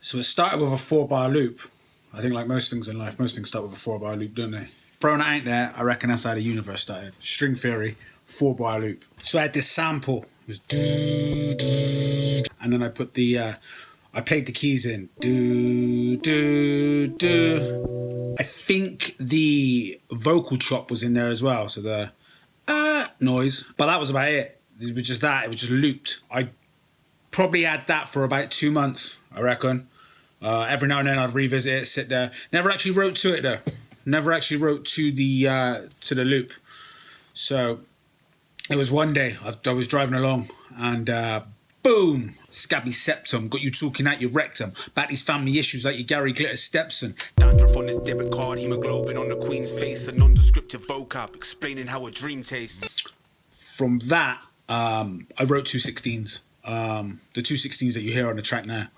So it started with a 4-bar loop. I think like most things in life, most things start with a 4-bar loop, don't they? Throwing it out there, I reckon that's how the universe started. String theory, 4-bar loop. So I had this sample. It was and then I put the, I played the keys in. Do, do, do. I think the vocal chop was in there as well. So the noise. But that was about it. It was just that. It was just looped. I probably had that for about 2 months, I reckon. Every now and then I'd revisit it, sit there. Never actually wrote to it though. Never actually wrote to the loop. So it was one day I was driving along and boom, scabby septum, got you talking out your rectum about these family issues like your Gary Glitter Stepson. Dandruff on his debit card, hemoglobin on the Queen's face, a non-descriptive vocab explaining how a dream tastes. From that, I wrote 2/16s. The 2/16s that you hear on the track now.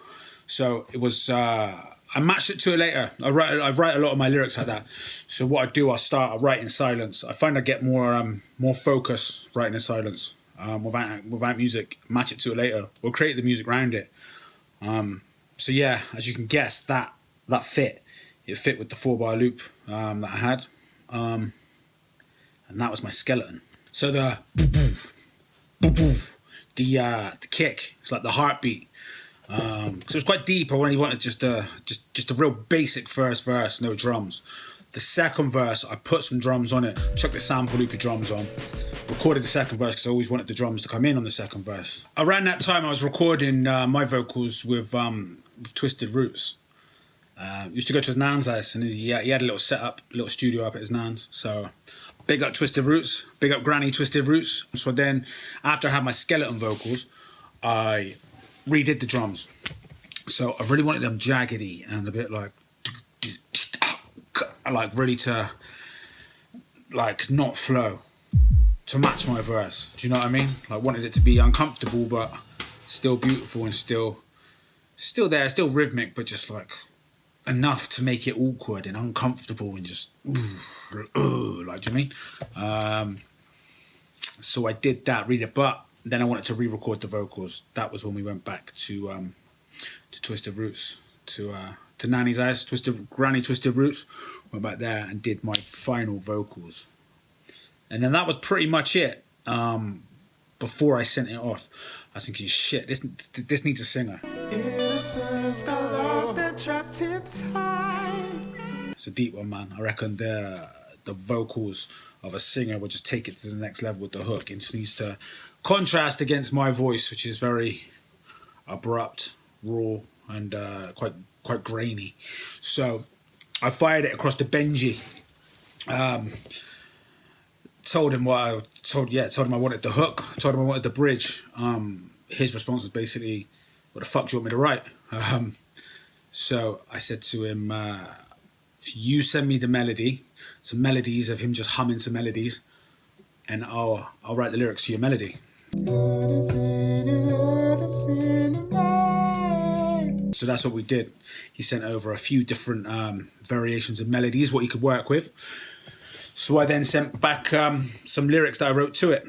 So it was, I matched it to it later. I write a lot of my lyrics like that. So what I do, I write in silence. I find I get more focus writing in silence, without music. Match it to it later, or create the music around it. So yeah, as you can guess, that fit. It fit with the 4-bar loop that I had, and that was my skeleton. So the kick, it's like the heartbeat. So it was quite deep. I only wanted just a real basic first verse, no drums. The second verse, I put some drums on it, chucked the sample loop of drums on, recorded the second verse because I always wanted the drums to come in on the second verse. Around that time, I was recording my vocals with Twisted Roots. Used to go to his nan's house, and he had a little setup, a little studio up at his nan's. So big up Twisted Roots, big up Granny Twisted Roots. So then, after I had my skeleton vocals, I redid the drums. So I really wanted them jaggedy and a bit like really to like not flow, to match my verse. Do you know what I mean? Like wanted it to be uncomfortable but still beautiful and still there, still rhythmic, but just like enough to make it awkward and uncomfortable and just like, do you know what I mean? So I did that, read it, but then I wanted to re-record the vocals. That was when we went back to Twisted Roots, to Nanny's house, Granny Twisted Roots. Went back there and did my final vocals. And then that was pretty much it. Before I sent it off, I was thinking, shit, this needs a singer. Innocence got lost and trapped in time. It's a deep one, man. I reckon the vocals of a singer would just take it to the next level with the hook. It just needs to contrast against my voice, which is very abrupt, raw, and quite grainy. So I fired it across to Benji. Told him I wanted the hook. Told him I wanted the bridge. His response was basically, "What the fuck do you want me to write?" So I said to him, "You send me the melody, some melodies of him just humming some melodies, and I'll write the lyrics to your melody." So that's what we did. He sent over a few different variations of melodies, what he could work with. So I then sent back some lyrics that I wrote to it.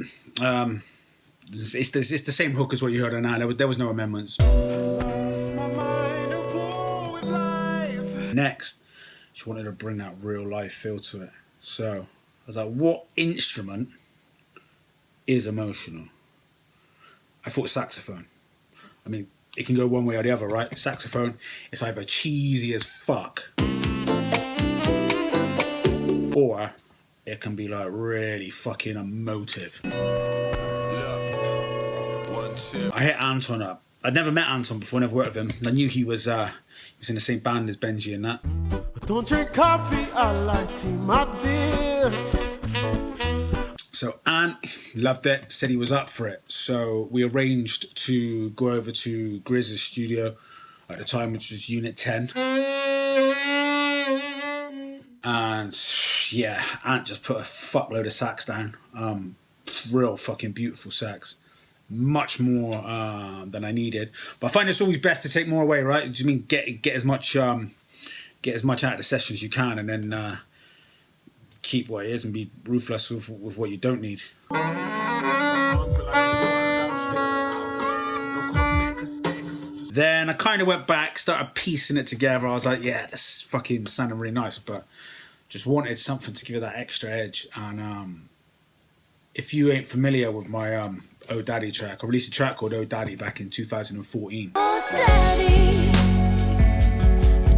It's the same hook as what you heard on now. There was no amendments. Next, she wanted to bring that real life feel to it. So I was like, what instrument is emotional? I thought saxophone. I mean, it can go one way or the other, right? Saxophone, it's either cheesy as fuck, or it can be like really fucking emotive. I hit Anton up. I'd never met Anton before, never worked with him. I knew he was in the same band as Benji and that. I don't drink coffee, I like tea, my dear. So Ant loved it, said he was up for it. So we arranged to go over to Grizz's studio at the time, which was Unit 10. And yeah, Ant just put a fuckload of sax down. Real fucking beautiful sax. Much more than I needed. But I find it's always best to take more away, right? Do you mean get as much out of the session as you can, and then keep what it is and be ruthless with what you don't need. Then I kind of went back, started piecing it together. I was like, yeah, that's fucking sounding really nice, but just wanted something to give it that extra edge. And if you ain't familiar with my Oh Daddy track, I released a track called Oh Daddy back in 2014. Oh Daddy,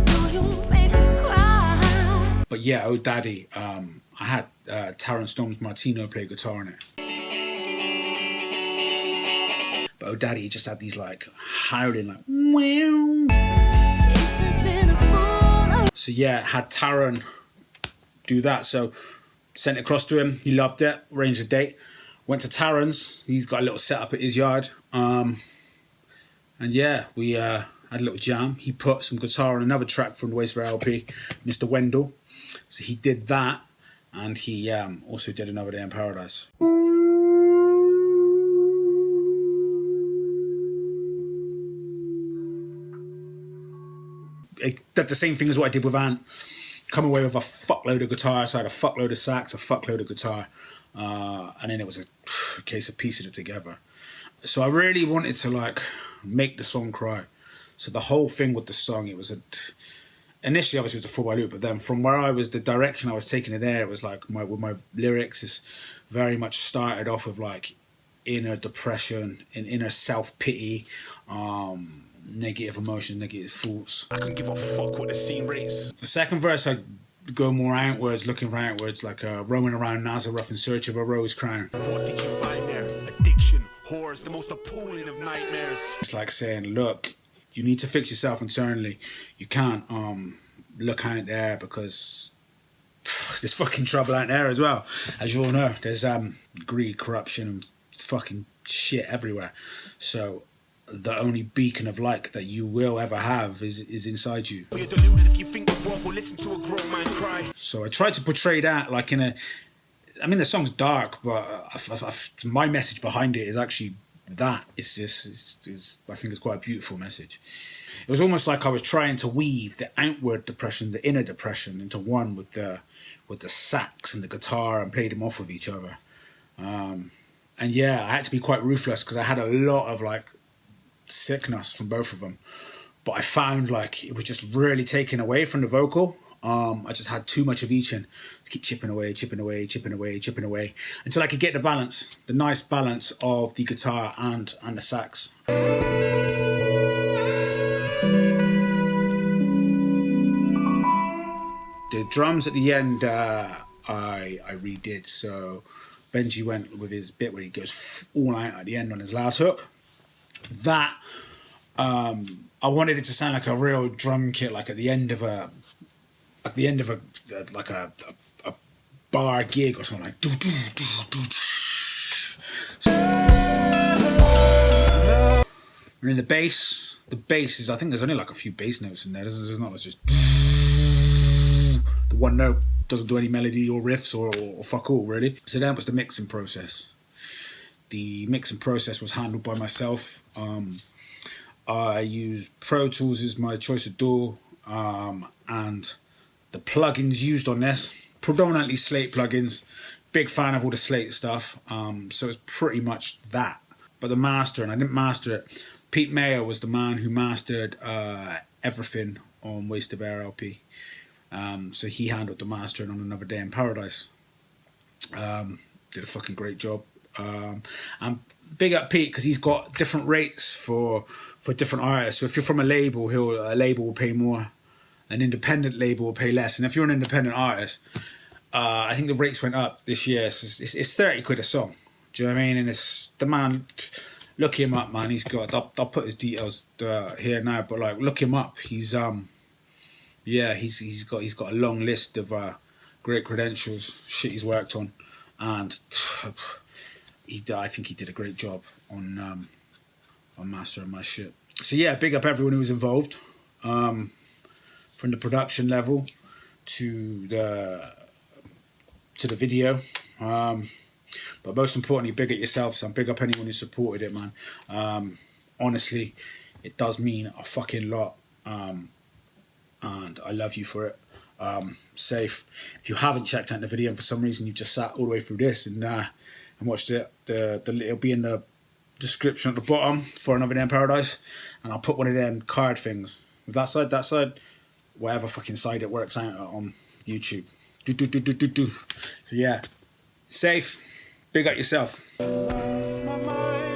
do you make me cry? But yeah, Oh Daddy, I had Taron Storms Martino play guitar on it. But Oh Daddy just had these like howling like wow. It's been a fool. So yeah, had Taron do that. So sent it across to him. He loved it. Arranged a date. Went to Taron's. He's got a little setup at his yard. And yeah, we had a little jam. He put some guitar on another track from the Waste for LP, Mr. Wendell. So he did that, and he also did Another Day in Paradise. It did the same thing as what I did with Ant. Come away with a fuckload of guitar. So I had a fuckload of sax, a fuckload of guitar. And then it was a case of piecing it together. So I really wanted to like make the song cry. So the whole thing with the song, it was initially obviously it was a 4x loop, but then from where I was, the direction I was taking it there, it was like with my lyrics is very much started off with like inner depression and inner self-pity, negative emotions, negative thoughts. I couldn't give a fuck what the scene rates. The second verse, I go more outwards, looking for outwards, like roaming around Nazareth in search of a rose crown. What did you find there? Addiction, horrors, the most appalling of nightmares. It's like saying, look, you need to fix yourself internally. You can't look out there because there's fucking trouble out there as well. As you all know, there's greed, corruption, and fucking shit everywhere. So the only beacon of light that you will ever have is inside you. You're deluded if you think the world will listen to a grown man cry. So I tried to portray that like in a... I mean, the song's dark, but my message behind it is actually that. It's I think it's quite a beautiful message. It was almost like I was trying to weave the outward depression, the inner depression into one with the sax and the guitar and play them off with each other. And yeah, I had to be quite ruthless because I had a lot of like sickness from both of them, but I found like it was just really taken away from the vocal. I just had too much of each and keep chipping away until I could get the balance, the nice balance of the guitar and the sax. The drums at the end I redid. So Benji went with his bit where he goes all out at the end on his last hook. That I wanted it to sound like a real drum kit, like at the end of a bar gig or something, like do do do do. And then the bass is, I think there's only like a few bass notes in there. There's not just the one note doesn't do any melody or riffs or fuck all really. So that was the mixing process. The mixing process was handled by myself. I used Pro Tools as my choice of DAW, and the plugins used on this, predominantly Slate plugins. Big fan of all the Slate stuff, so it's pretty much that. But the mastering, I didn't master it. Pete Mayer was the man who mastered everything on Waste of Air LP. So he handled the mastering on Another Day in Paradise. Did a fucking great job. And big up Pete because he's got different rates for different artists. So if you're from a label, a label will pay more. An independent label will pay less. And if you're an independent artist, I think the rates went up this year. So it's 30 quid a song. Do you know what I mean? And it's the man. Look him up, man. He's got. I'll put his details here now. But like, look him up. He's he's got a long list of great credentials, shit he's worked on, and I think he did a great job on mastering my shit. So yeah, big up everyone who was involved, from the production level to the video. But most importantly, big up yourself, son. Big up anyone who supported it, man. Honestly, it does mean a fucking lot. And I love you for it. Safe. If you haven't checked out the video and for some reason you've just sat all the way through this and watched it, it'll be in the description at the bottom for Another Day in Paradise, and I'll put one of them card things with that side, whatever fucking side it works out on YouTube. So yeah, safe. Big up yourself. Lost my mind.